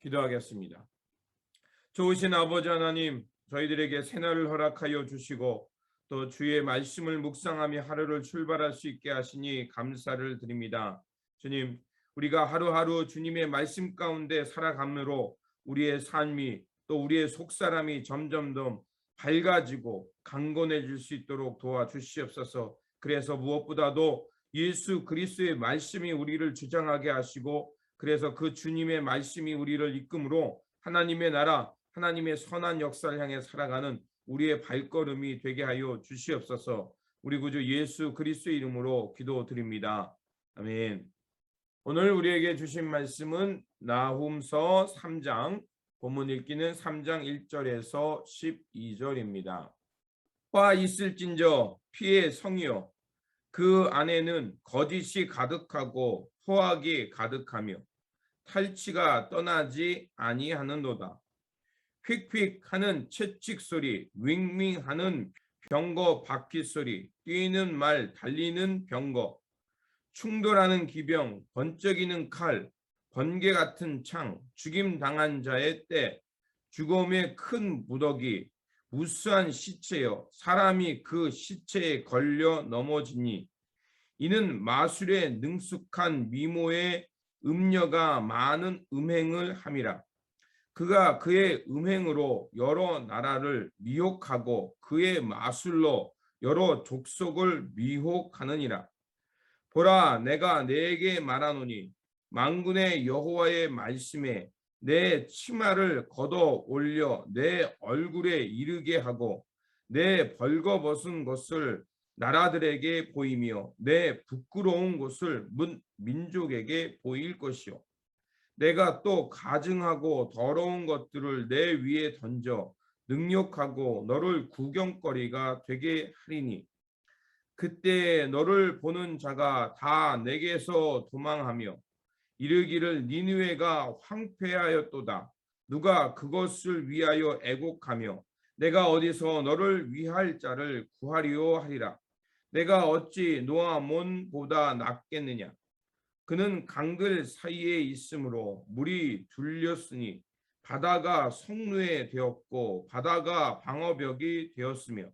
기도하겠습니다. 좋으신 아버지 하나님, 저희들에게 새날을 허락하여 주시고 또 주의 말씀을 묵상하며 하루를 출발할 수 있게 하시니 감사를 드립니다. 주님, 우리가 하루하루 주님의 말씀 가운데 살아감으로 우리의 삶이 또 우리의 속사람이 점점 더 밝아지고 강건해질 수 있도록 도와주시옵소서. 그래서 무엇보다도 예수 그리스도의 말씀이 우리를 주장하게 하시고, 그래서 그 주님의 말씀이 우리를 이끌므로 하나님의 나라, 하나님의 선한 역사를 향해 살아가는 우리의 발걸음이 되게 하여 주시옵소서. 우리 구주 예수 그리스도의 이름으로 기도드립니다. 아멘. 오늘 우리에게 주신 말씀은 나훔서 3장, 본문 읽기는 3장 1절에서 12절입니다. 화 있을진저 피의 성이요, 그 안에는 거짓이 가득하고 포악이 가득하며 탈취가 떠나지 아니하는도다. 휙휙 하는 채찍 소리, 윙윙 하는 병거 바퀴 소리, 뛰는 말, 달리는 병거, 충돌하는 기병, 번쩍이는 칼, 번개 같은 창, 죽임 당한 자의 때, 죽음의 큰 무더기, 무수한 시체여 사람이 그 시체에 걸려 넘어지니, 이는 마술에 능숙한 미모의 음녀가 많은 음행을 함이라. 그가 그의 음행으로 여러 나라를 미혹하고 그의 마술로 여러 족속을 미혹하느니라. 보라, 내가 네게 말하노니 만군의 여호와의 말씀에 내 치마를 걷어 올려 내 얼굴에 이르게 하고 내 벌거벗은 것을 나라들에게 보이며 내 부끄러운 것을 민족에게 보일 것이요, 내가 또 가증하고 더러운 것들을 내 위에 던져 능욕하고 너를 구경거리가 되게 하리니, 그때 너를 보는 자가 다 내게서 도망하며 이르기를 니느웨가 황폐하였도다. 누가 그것을 위하여 애곡하며 내가 어디서 너를 위할 자를 구하리오 하리라. 내가 어찌 노아몬보다 낫겠느냐. 그는 강들 사이에 있으므로 물이 둘렸으니 바다가 성루에 되었고 바다가 방어벽이 되었으며,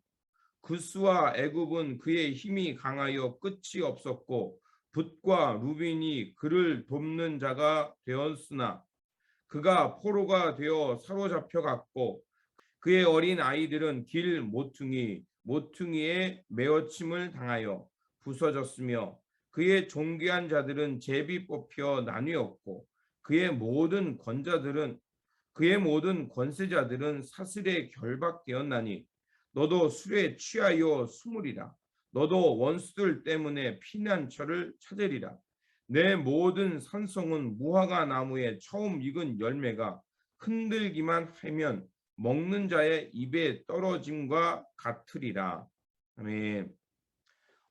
구스와 애굽은 그의 힘이 강하여 끝이 없었고 붓과 루빈이 그를 돕는 자가 되었으나 그가 포로가 되어 사로잡혀 갔고 그의 어린 아이들은 길 모퉁이에 메어침을 당하여 부서졌으며 그의 존귀한 자들은 제비 뽑혀 나뉘었고 그의 모든 권세자들은 사슬에 결박되었나니, 너도 술에 취하여 숨으리라. 너도 원수들 때문에 피난처를 찾으리라. 내 모든 산성은 무화과 나무에 처음 익은 열매가 흔들기만 하면 먹는 자의 입에 떨어짐과 같으리라. 아멘.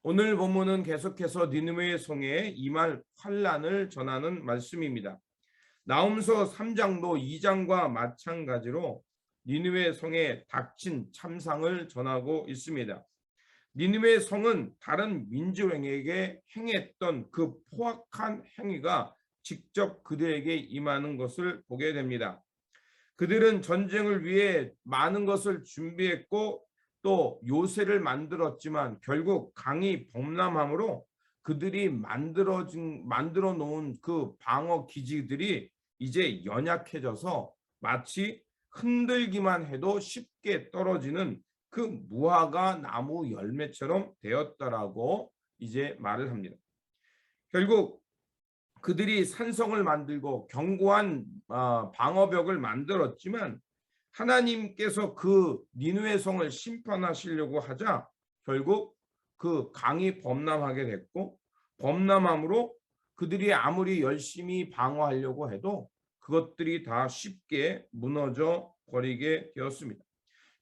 오늘 본문은 계속해서 니느웨 성에 임할 환난을 전하는 말씀입니다. 나훔서 3장도 2장과 마찬가지로 니느웨 성에 닥친 참상을 전하고 있습니다. 니느웨 성은 다른 민족에게 행했던 그 포악한 행위가 직접 그들에게 임하는 것을 보게 됩니다. 그들은 전쟁을 위해 많은 것을 준비했고 또 요새를 만들었지만 결국 강이 범람함으로 그들이 만들어 놓은 그 방어 기지들이 이제 연약해져서 마치 흔들기만 해도 쉽게 떨어지는 그 무화과 나무 열매처럼 되었다라고 이제 말을 합니다. 결국 그들이 산성을 만들고 견고한 방어벽을 만들었지만 하나님께서 그 니느웨 성을 심판하시려고 하자 결국 그 강이 범람하게 됐고, 범람함으로 그들이 아무리 열심히 방어하려고 해도 그것들이 다 쉽게 무너져 버리게 되었습니다.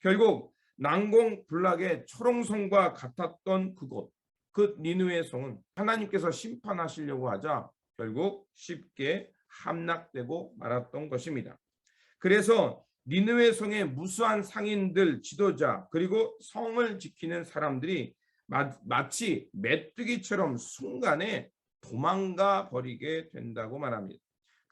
결국 난공불락의 초롱성과 같았던 그곳, 그 니느웨 성은 하나님께서 심판하시려고 하자 결국 쉽게 함락되고 말았던 것입니다. 그래서 니느웨 성의 무수한 상인들, 지도자, 그리고 성을 지키는 사람들이 마치 메뚜기처럼 순간에 도망가 버리게 된다고 말합니다.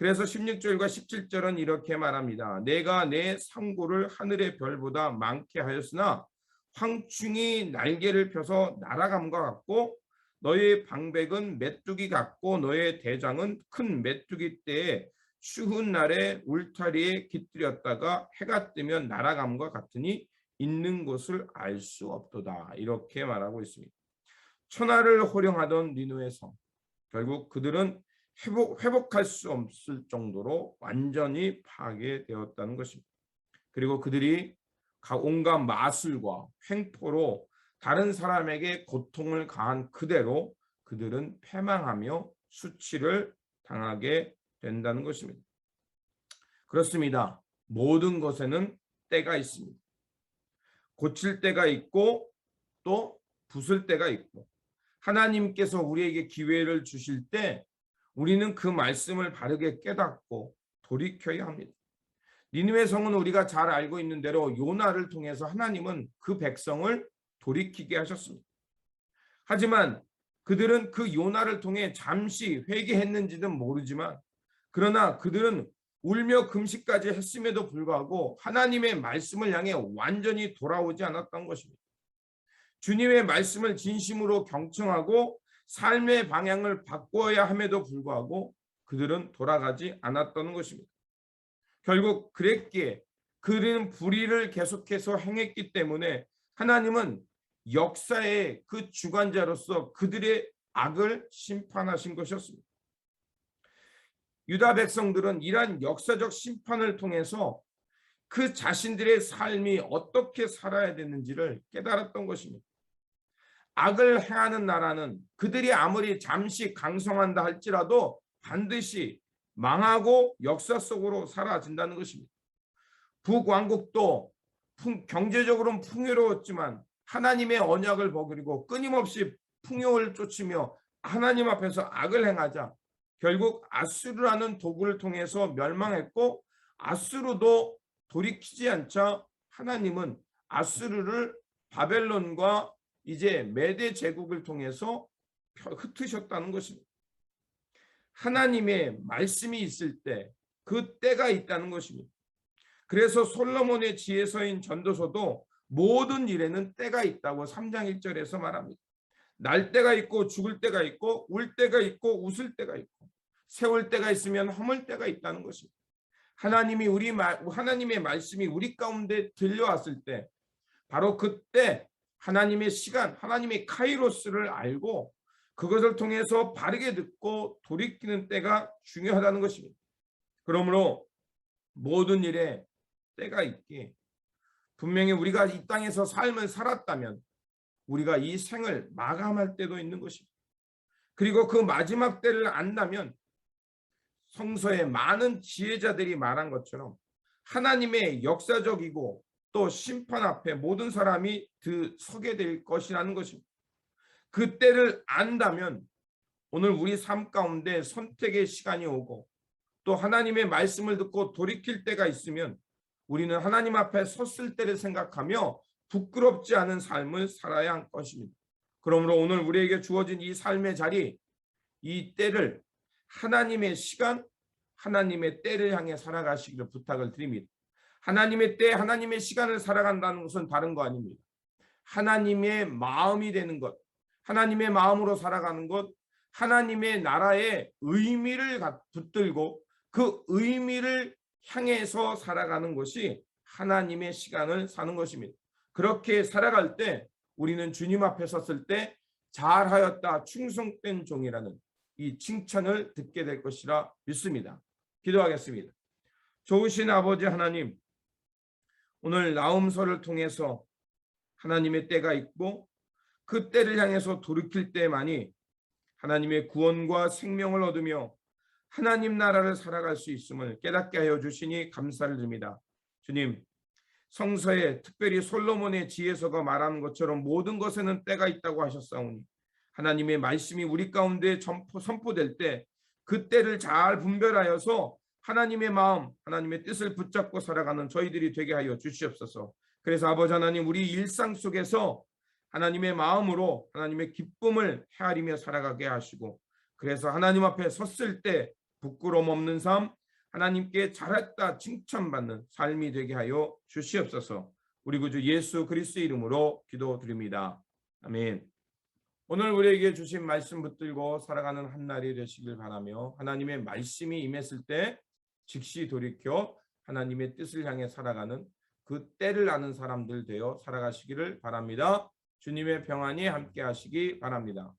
그래서 16절과 17절은 이렇게 말합니다. 내가 내 상고를 하늘의 별보다 많게 하였으나 황충이 날개를 펴서 날아감과 같고 너의 방백은 메뚜기 같고 너의 대장은 큰 메뚜기 떼에 추운 날에 울타리에 깃들였다가 해가 뜨면 날아감과 같으니 있는 곳을 알 수 없도다. 이렇게 말하고 있습니다. 천하를 호령하던 니느웨 성, 결국 그들은 회복할 수 없을 정도로 완전히 파괴되었다는 것입니다. 그리고 그들이 온갖 마술과 횡포로 다른 사람에게 고통을 가한 그대로 그들은 패망하며 수치를 당하게 된다는 것입니다. 그렇습니다. 모든 것에는 때가 있습니다. 고칠 때가 있고 또 부술 때가 있고, 하나님께서 우리에게 기회를 주실 때 우리는 그 말씀을 바르게 깨닫고 돌이켜야 합니다. 니느웨 성은 우리가 잘 알고 있는 대로 요나를 통해서 하나님은 그 백성을 돌이키게 하셨습니다. 하지만 그들은 그 요나를 통해 잠시 회개했는지는 모르지만, 그러나 그들은 울며 금식까지 했음에도 불구하고 하나님의 말씀을 향해 완전히 돌아오지 않았던 것입니다. 주님의 말씀을 진심으로 경청하고 삶의 방향을 바꿔야 함에도 불구하고 그들은 돌아가지 않았던 것입니다. 결국 그랬기에 그들은 불의를 계속해서 행했기 때문에 하나님은 역사의 그 주관자로서 그들의 악을 심판하신 것이었습니다. 유다 백성들은 이러한 역사적 심판을 통해서 그 자신들의 삶이 어떻게 살아야 되는지를 깨달았던 것입니다. 악을 행하는 나라는 그들이 아무리 잠시 강성한다 할지라도 반드시 망하고 역사 속으로 사라진다는 것입니다. 북왕국도 경제적으로는 풍요로웠지만 하나님의 언약을 버리고 끊임없이 풍요를 쫓으며 하나님 앞에서 악을 행하자 결국 아수르라는 도구를 통해서 멸망했고, 아수르도 돌이키지 않자 하나님은 아수르를 바벨론과 이제 메대 제국을 통해서 흩으셨다는 것입니다. 하나님의 말씀이 있을 때 그 때가 있다는 것입니다. 그래서 솔로몬의 지혜서인 전도서도 모든 일에는 때가 있다고 3장 1절에서 말합니다. 날 때가 있고 죽을 때가 있고 울 때가 있고 웃을 때가 있고 세울 때가 있으면 허물 때가 있다는 것입니다. 하나님의 말씀이 우리 가운데 들려왔을 때 바로 그때 하나님의 시간, 하나님의 카이로스를 알고 그것을 통해서 바르게 듣고 돌이키는 때가 중요하다는 것입니다. 그러므로 모든 일에 때가 있기에 분명히 우리가 이 땅에서 삶을 살았다면 우리가 이 생을 마감할 때도 있는 것입니다. 그리고 그 마지막 때를 안다면 성서의 많은 지혜자들이 말한 것처럼 하나님의 역사적이고 또 심판 앞에 모든 사람이 서게 될 것이라는 것입니다. 그 때를 안다면 오늘 우리 삶 가운데 선택의 시간이 오고 또 하나님의 말씀을 듣고 돌이킬 때가 있으면 우리는 하나님 앞에 섰을 때를 생각하며 부끄럽지 않은 삶을 살아야 할 것입니다. 그러므로 오늘 우리에게 주어진 이 삶의 자리, 이 때를 하나님의 시간, 하나님의 때를 향해 살아가시기를 부탁을 드립니다. 하나님의 때, 하나님의 시간을 살아간다는 것은 다른 거 아닙니다. 하나님의 마음이 되는 것, 하나님의 마음으로 살아가는 것, 하나님의 나라의 의미를 붙들고 그 의미를 향해서 살아가는 것이 하나님의 시간을 사는 것입니다. 그렇게 살아갈 때 우리는 주님 앞에 섰을 때 잘하였다 충성된 종이라는 이 칭찬을 듣게 될 것이라 믿습니다. 기도하겠습니다. 좋으신 아버지 하나님, 오늘 나음서를 통해서 하나님의 때가 있고 그 때를 향해서 돌이킬 때만이 하나님의 구원과 생명을 얻으며 하나님 나라를 살아갈 수 있음을 깨닫게 하여 주시니 감사를 드립니다. 주님, 성서에 특별히 솔로몬의 지혜서가 말하는 것처럼 모든 것에는 때가 있다고 하셨사오니 하나님의 말씀이 우리 가운데 선포될 때 그 때를 잘 분별하여서 하나님의 마음, 하나님의 뜻을 붙잡고 살아가는 저희들이 되게 하여 주시옵소서. 그래서 아버지 하나님, 우리 일상 속에서 하나님의 마음으로 하나님의 기쁨을 헤아리며 살아가게 하시고, 그래서 하나님 앞에 섰을 때 부끄러움 없는 삶, 하나님께 잘했다 칭찬받는 삶이 되게 하여 주시옵소서. 우리 구주 예수 그리스도의 이름으로 기도드립니다. 아멘. 오늘 우리에게 주신 말씀 붙들고 살아가는 한 날이 되시길 바라며, 하나님의 말씀이 임했을 때 즉시 돌이켜 하나님의 뜻을 향해 살아가는 그 때를 아는 사람들 되어 살아가시기를 바랍니다. 주님의 평안이 함께 하시기 바랍니다.